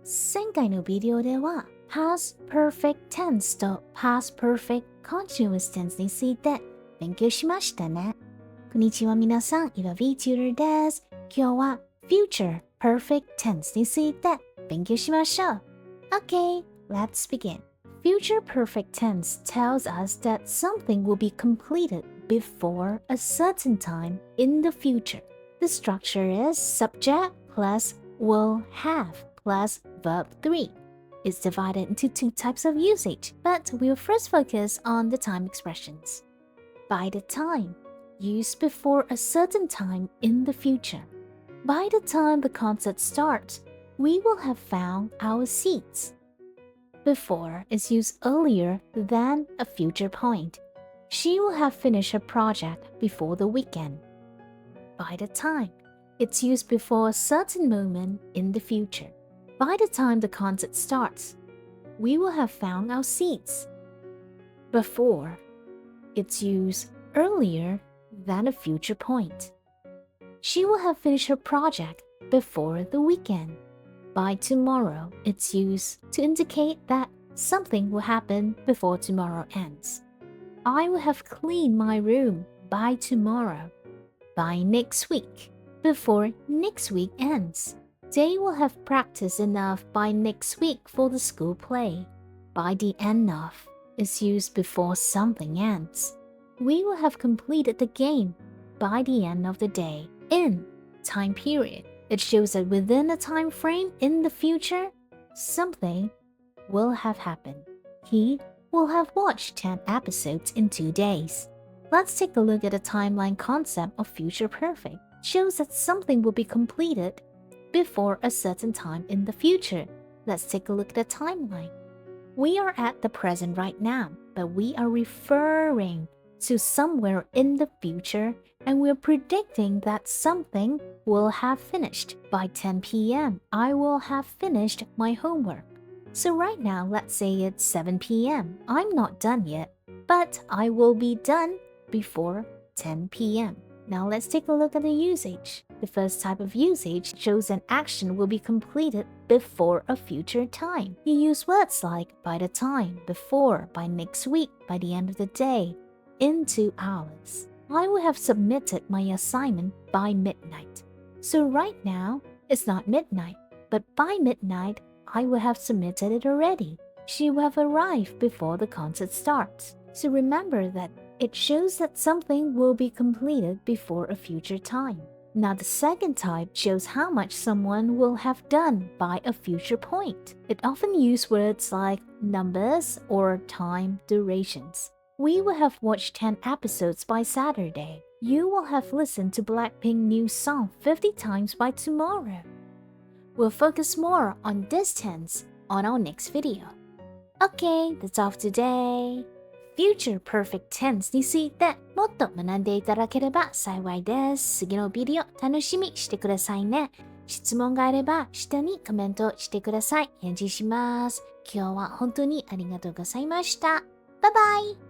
前回のビデオでは past perfect tense と past perfect continuous tense について勉強しましたね。こんにちは皆さん、Vtuberです。今日は future perfect tense について勉強しましょう。Okay, let's begin. Future perfect tense tells us that something will be completed before a certain time in the future. The structure is subject plus will have plus verb 3. It's divided into two types of usage, but we'll first focus on the time expressions. By the time, used before a certain time in the future. By the time the concert starts, we will have found our seats. Before is used earlier than a future point. She will have finished her project before the weekend. By the time, it's used before a certain moment in the future. By the time the concert starts, we will have found our seats. Before, it's used earlier than a future point. She will have finished her project before the weekend. By tomorrow, it's used to indicate that something will happen before tomorrow ends. I will have cleaned my room by tomorrow. By next week, before next week ends. They will have practiced enough by next week for the school play. By the end of is used before something ends. We will have completed the game by the end of the day. In time period, it shows that within a time frame in the future, something will have happened. He will have watched 10 episodes in 2 days. Let's take a look at the timeline concept of future perfect. It shows that something will be completed before a certain time in the future. Let's take a look at the timeline. We are at the present right now, but we are referring to somewhere in the future, and we're predicting that something will have finished. By 10 p.m., I will have finished my homework. So right now, let's say it's 7 p.m. I'm not done yet, but I will be done before 10 p.m. Now let's take a look at the usage. The first type of usage shows an action will be completed before a future time. You use words like by the time, before, by next week, by the end of the day, in 2 hours. I will have submitted my assignment by midnight. So right now, it's not midnight, but by midnight, I will have submitted it already. She will have arrived before the concert starts. So remember that it shows that something will be completed before a future time. Now the second type shows how much someone will have done by a future point. It often uses words like numbers or time durations. We will have watched 10 episodes by Saturday. You will have listened to Blackpink's new song 50 times by tomorrow. We'll focus more on this tense on our next video. Okay, that's all for today. Future perfect tense についてもっと学んでいただければ幸いです。次のビデオ楽しみにしてくださいね。質問があれば下にコメントしてください。返事します。今日は本当にありがとうございました。バイバイ。